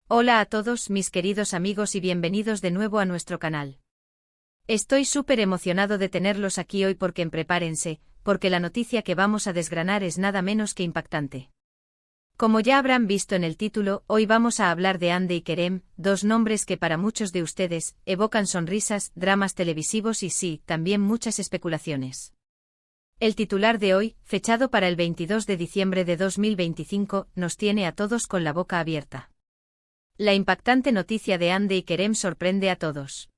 Hola a todos mis queridos amigos y bienvenidos de nuevo a nuestro canal. Estoy súper emocionado de tenerlos aquí hoy prepárense, porque la noticia que vamos a desgranar es nada menos que impactante. Como ya habrán visto en el título, hoy vamos a hablar de Hande y Kerem, dos nombres que para muchos de ustedes evocan sonrisas, dramas televisivos y sí, también muchas especulaciones. El titular de hoy, fechado para el 22 de diciembre de 2025, nos tiene a todos con la boca abierta. La impactante noticia de Hande y Kerem sorprende a todos.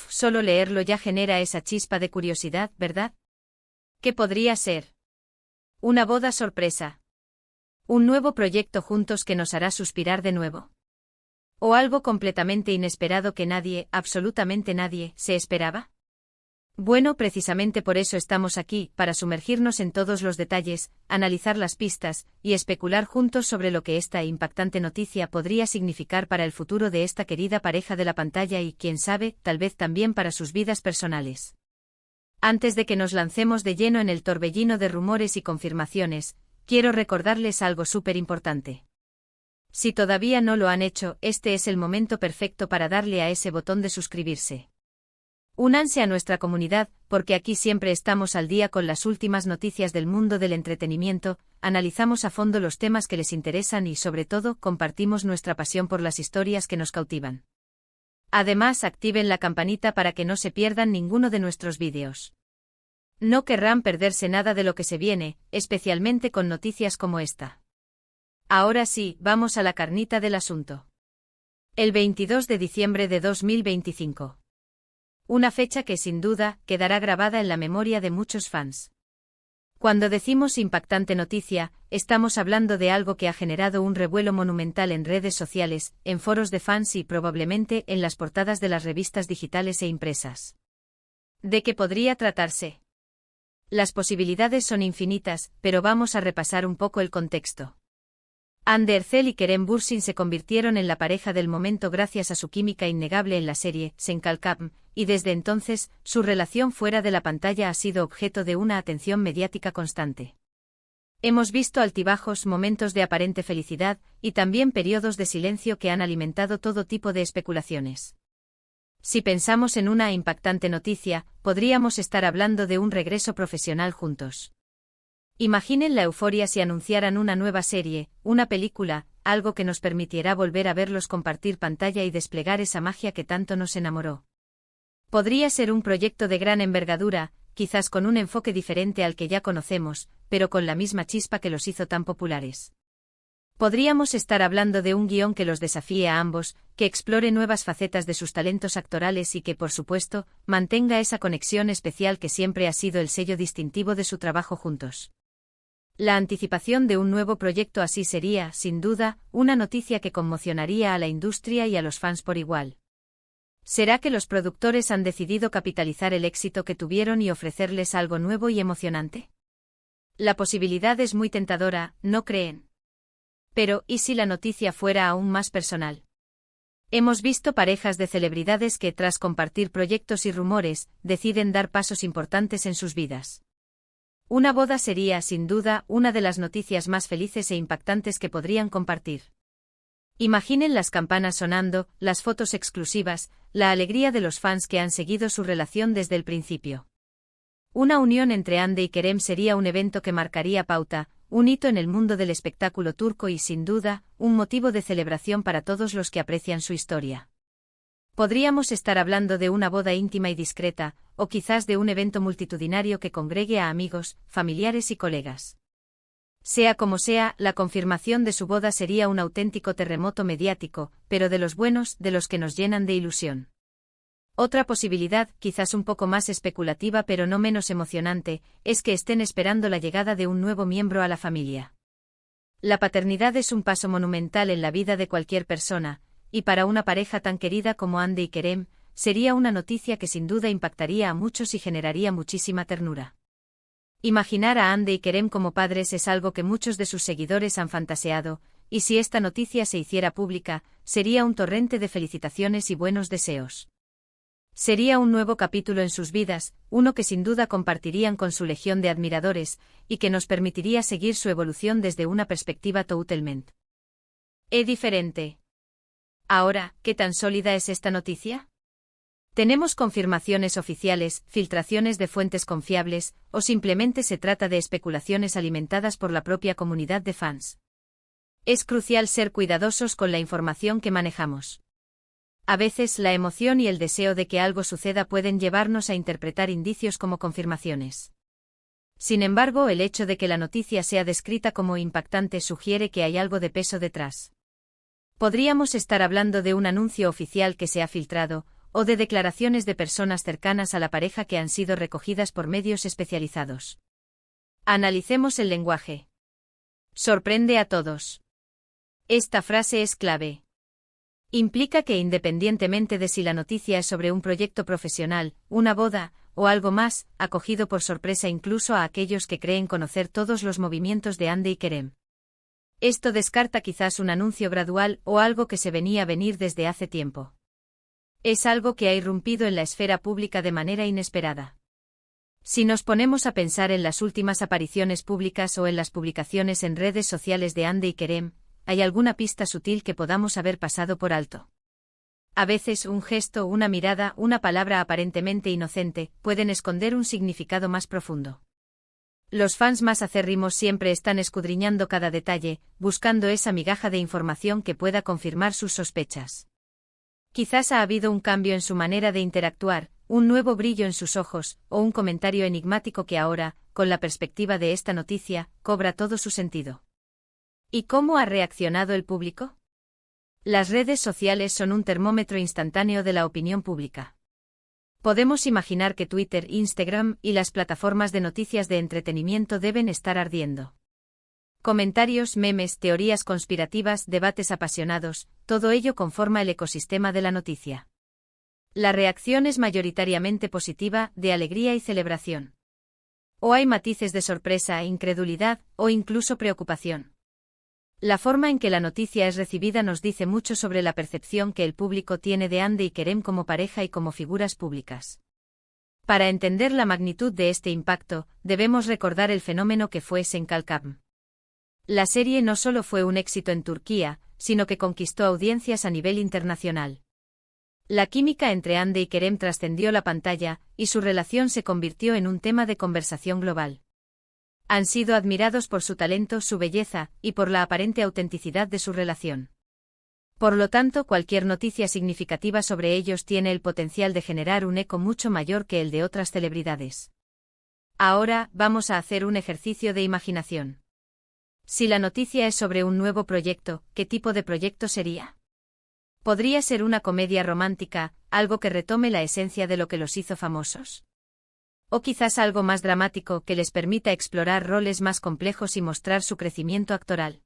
Solo leerlo ya genera esa chispa de curiosidad, ¿verdad? ¿Qué podría ser? ¿Una boda sorpresa? ¿Un nuevo proyecto juntos que nos hará suspirar de nuevo? ¿O algo completamente inesperado que nadie, absolutamente nadie, se esperaba? Bueno, precisamente por eso estamos aquí, para sumergirnos en todos los detalles, analizar las pistas, y especular juntos sobre lo que esta impactante noticia podría significar para el futuro de esta querida pareja de la pantalla y, quién sabe, tal vez también para sus vidas personales. Antes de que nos lancemos de lleno en el torbellino de rumores y confirmaciones, quiero recordarles algo súper importante. Si todavía no lo han hecho, este es el momento perfecto para darle a ese botón de suscribirse. Únanse a nuestra comunidad, porque aquí siempre estamos al día con las últimas noticias del mundo del entretenimiento, analizamos a fondo los temas que les interesan y, sobre todo, compartimos nuestra pasión por las historias que nos cautivan. Además, activen la campanita para que no se pierdan ninguno de nuestros vídeos. No querrán perderse nada de lo que se viene, especialmente con noticias como esta. Ahora sí, vamos a la carnita del asunto. El 22 de diciembre de 2025. Una fecha que sin duda quedará grabada en la memoria de muchos fans. Cuando decimos impactante noticia, estamos hablando de algo que ha generado un revuelo monumental en redes sociales, en foros de fans y probablemente en las portadas de las revistas digitales e impresas. ¿De qué podría tratarse? Las posibilidades son infinitas, pero vamos a repasar un poco el contexto. Hande Erçel y Kerem Bürsin se convirtieron en la pareja del momento gracias a su química innegable en la serie Sen Kalkam, y desde entonces, su relación fuera de la pantalla ha sido objeto de una atención mediática constante. Hemos visto altibajos, momentos de aparente felicidad, y también periodos de silencio que han alimentado todo tipo de especulaciones. Si pensamos en una impactante noticia, podríamos estar hablando de un regreso profesional juntos. Imaginen la euforia si anunciaran una nueva serie, una película, algo que nos permitiera volver a verlos compartir pantalla y desplegar esa magia que tanto nos enamoró. Podría ser un proyecto de gran envergadura, quizás con un enfoque diferente al que ya conocemos, pero con la misma chispa que los hizo tan populares. Podríamos estar hablando de un guión que los desafíe a ambos, que explore nuevas facetas de sus talentos actorales y que, por supuesto, mantenga esa conexión especial que siempre ha sido el sello distintivo de su trabajo juntos. La anticipación de un nuevo proyecto así sería, sin duda, una noticia que conmocionaría a la industria y a los fans por igual. ¿Será que los productores han decidido capitalizar el éxito que tuvieron y ofrecerles algo nuevo y emocionante? La posibilidad es muy tentadora, ¿no creen? Pero, ¿y si la noticia fuera aún más personal? Hemos visto parejas de celebridades que, tras compartir proyectos y rumores, deciden dar pasos importantes en sus vidas. Una boda sería, sin duda, una de las noticias más felices e impactantes que podrían compartir. Imaginen las campanas sonando, las fotos exclusivas, la alegría de los fans que han seguido su relación desde el principio. Una unión entre Hande y Kerem sería un evento que marcaría pauta, un hito en el mundo del espectáculo turco y, sin duda, un motivo de celebración para todos los que aprecian su historia. Podríamos estar hablando de una boda íntima y discreta, o quizás de un evento multitudinario que congregue a amigos, familiares y colegas. Sea como sea, la confirmación de su boda sería un auténtico terremoto mediático, pero de los buenos, de los que nos llenan de ilusión. Otra posibilidad, quizás un poco más especulativa pero no menos emocionante, es que estén esperando la llegada de un nuevo miembro a la familia. La paternidad es un paso monumental en la vida de cualquier persona, y para una pareja tan querida como Hande y Kerem, sería una noticia que sin duda impactaría a muchos y generaría muchísima ternura. Imaginar a Hande y Kerem como padres es algo que muchos de sus seguidores han fantaseado, y si esta noticia se hiciera pública, sería un torrente de felicitaciones y buenos deseos. Sería un nuevo capítulo en sus vidas, uno que sin duda compartirían con su legión de admiradores, y que nos permitiría seguir su evolución desde una perspectiva totalmente diferente. Ahora, ¿qué tan sólida es esta noticia? ¿Tenemos confirmaciones oficiales, filtraciones de fuentes confiables, o simplemente se trata de especulaciones alimentadas por la propia comunidad de fans? Es crucial ser cuidadosos con la información que manejamos. A veces la emoción y el deseo de que algo suceda pueden llevarnos a interpretar indicios como confirmaciones. Sin embargo, el hecho de que la noticia sea descrita como impactante sugiere que hay algo de peso detrás. Podríamos estar hablando de un anuncio oficial que se ha filtrado, o de declaraciones de personas cercanas a la pareja que han sido recogidas por medios especializados. Analicemos el lenguaje. Sorprende a todos. Esta frase es clave. Implica que independientemente de si la noticia es sobre un proyecto profesional, una boda, o algo más, ha cogido por sorpresa incluso a aquellos que creen conocer todos los movimientos de Hande y Kerem. Esto descarta quizás un anuncio gradual o algo que se venía a venir desde hace tiempo. Es algo que ha irrumpido en la esfera pública de manera inesperada. Si nos ponemos a pensar en las últimas apariciones públicas o en las publicaciones en redes sociales de Hande y Kerem, ¿hay alguna pista sutil que podamos haber pasado por alto? A veces un gesto, una mirada, una palabra aparentemente inocente, pueden esconder un significado más profundo. Los fans más acérrimos siempre están escudriñando cada detalle, buscando esa migaja de información que pueda confirmar sus sospechas. Quizás ha habido un cambio en su manera de interactuar, un nuevo brillo en sus ojos, o un comentario enigmático que ahora, con la perspectiva de esta noticia, cobra todo su sentido. ¿Y cómo ha reaccionado el público? Las redes sociales son un termómetro instantáneo de la opinión pública. Podemos imaginar que Twitter, Instagram y las plataformas de noticias de entretenimiento deben estar ardiendo. Comentarios, memes, teorías conspirativas, debates apasionados, todo ello conforma el ecosistema de la noticia. La reacción es mayoritariamente positiva, de alegría y celebración. O hay matices de sorpresa, incredulidad, o incluso preocupación. La forma en que la noticia es recibida nos dice mucho sobre la percepción que el público tiene de Hande y Kerem como pareja y como figuras públicas. Para entender la magnitud de este impacto, debemos recordar el fenómeno que fue Senkalkam. La serie no solo fue un éxito en Turquía, sino que conquistó audiencias a nivel internacional. La química entre Hande y Kerem trascendió la pantalla, y su relación se convirtió en un tema de conversación global. Han sido admirados por su talento, su belleza, y por la aparente autenticidad de su relación. Por lo tanto, cualquier noticia significativa sobre ellos tiene el potencial de generar un eco mucho mayor que el de otras celebridades. Ahora, vamos a hacer un ejercicio de imaginación. Si la noticia es sobre un nuevo proyecto, ¿qué tipo de proyecto sería? ¿Podría ser una comedia romántica, algo que retome la esencia de lo que los hizo famosos? ¿O quizás algo más dramático que les permita explorar roles más complejos y mostrar su crecimiento actoral?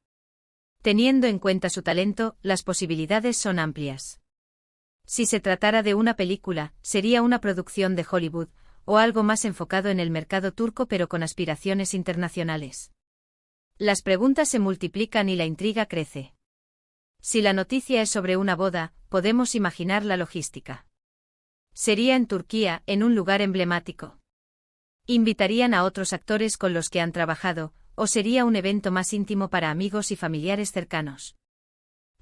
Teniendo en cuenta su talento, las posibilidades son amplias. Si se tratara de una película, sería una producción de Hollywood, o algo más enfocado en el mercado turco pero con aspiraciones internacionales. Las preguntas se multiplican y la intriga crece. Si la noticia es sobre una boda, podemos imaginar la logística. Sería en Turquía, en un lugar emblemático. ¿Invitarían a otros actores con los que han trabajado, o sería un evento más íntimo para amigos y familiares cercanos?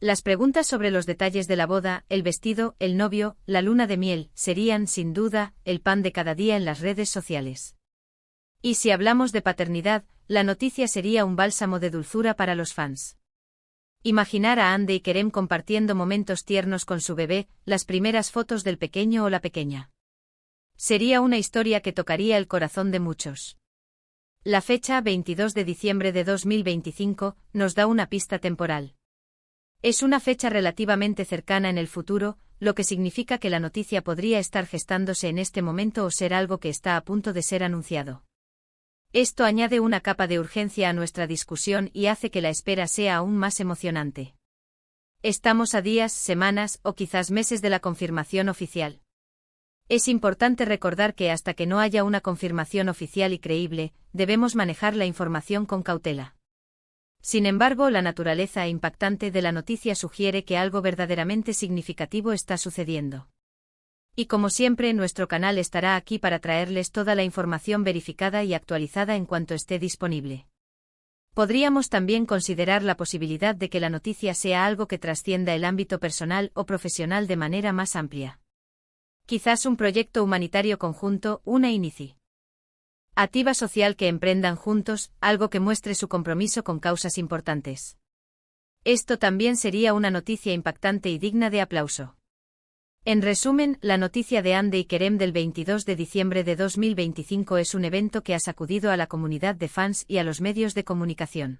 Las preguntas sobre los detalles de la boda, el vestido, el novio, la luna de miel, serían, sin duda, el pan de cada día en las redes sociales. Y si hablamos de paternidad, la noticia sería un bálsamo de dulzura para los fans. Imaginar a Hande y Kerem compartiendo momentos tiernos con su bebé, las primeras fotos del pequeño o la pequeña. Sería una historia que tocaría el corazón de muchos. La fecha, 22 de diciembre de 2025, nos da una pista temporal. Es una fecha relativamente cercana en el futuro, lo que significa que la noticia podría estar gestándose en este momento o ser algo que está a punto de ser anunciado. Esto añade una capa de urgencia a nuestra discusión y hace que la espera sea aún más emocionante. Estamos a días, semanas o quizás meses de la confirmación oficial. Es importante recordar que hasta que no haya una confirmación oficial y creíble, debemos manejar la información con cautela. Sin embargo, la naturaleza impactante de la noticia sugiere que algo verdaderamente significativo está sucediendo. Y como siempre, nuestro canal estará aquí para traerles toda la información verificada y actualizada en cuanto esté disponible. Podríamos también considerar la posibilidad de que la noticia sea algo que trascienda el ámbito personal o profesional de manera más amplia. Quizás un proyecto humanitario conjunto, una iniciativa social que emprendan juntos, algo que muestre su compromiso con causas importantes. Esto también sería una noticia impactante y digna de aplauso. En resumen, la noticia de Hande y Kerem del 22 de diciembre de 2025 es un evento que ha sacudido a la comunidad de fans y a los medios de comunicación.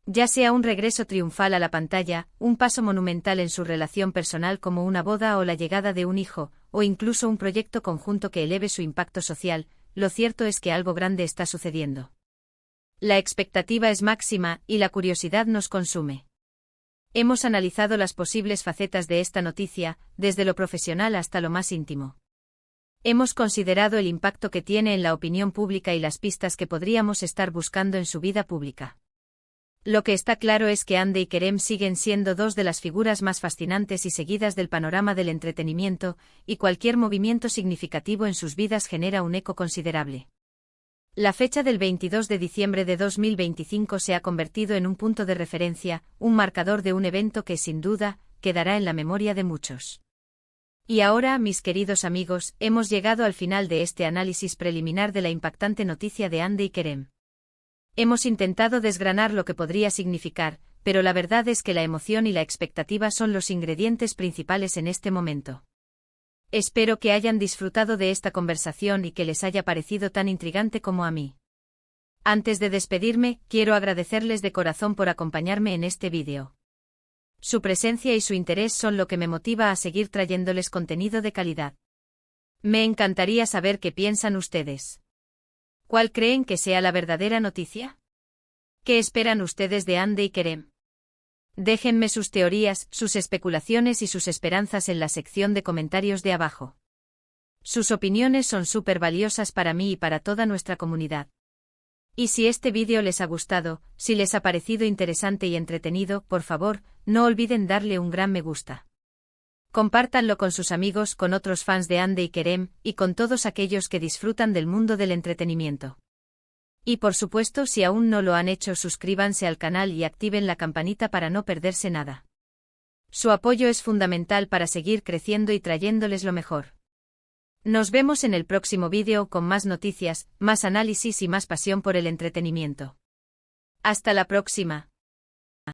Ya sea un regreso triunfal a la pantalla, un paso monumental en su relación personal como una boda o la llegada de un hijo, o incluso un proyecto conjunto que eleve su impacto social, lo cierto es que algo grande está sucediendo. La expectativa es máxima y la curiosidad nos consume. Hemos analizado las posibles facetas de esta noticia, desde lo profesional hasta lo más íntimo. Hemos considerado el impacto que tiene en la opinión pública y las pistas que podríamos estar buscando en su vida pública. Lo que está claro es que Hande y Kerem siguen siendo dos de las figuras más fascinantes y seguidas del panorama del entretenimiento, y cualquier movimiento significativo en sus vidas genera un eco considerable. La fecha del 22 de diciembre de 2025 se ha convertido en un punto de referencia, un marcador de un evento que, sin duda, quedará en la memoria de muchos. Y ahora, mis queridos amigos, hemos llegado al final de este análisis preliminar de la impactante noticia de Hande y Kerem. Hemos intentado desgranar lo que podría significar, pero la verdad es que la emoción y la expectativa son los ingredientes principales en este momento. Espero que hayan disfrutado de esta conversación y que les haya parecido tan intrigante como a mí. Antes de despedirme, quiero agradecerles de corazón por acompañarme en este vídeo. Su presencia y su interés son lo que me motiva a seguir trayéndoles contenido de calidad. Me encantaría saber qué piensan ustedes. ¿Cuál creen que sea la verdadera noticia? ¿Qué esperan ustedes de Hande y Kerem? Déjenme sus teorías, sus especulaciones y sus esperanzas en la sección de comentarios de abajo. Sus opiniones son súper valiosas para mí y para toda nuestra comunidad. Y si este vídeo les ha gustado, si les ha parecido interesante y entretenido, por favor, no olviden darle un gran me gusta. Compártanlo con sus amigos, con otros fans de Hande y Kerem, y con todos aquellos que disfrutan del mundo del entretenimiento. Y por supuesto, si aún no lo han hecho, suscríbanse al canal y activen la campanita para no perderse nada. Su apoyo es fundamental para seguir creciendo y trayéndoles lo mejor. Nos vemos en el próximo vídeo con más noticias, más análisis y más pasión por el entretenimiento. Hasta la próxima.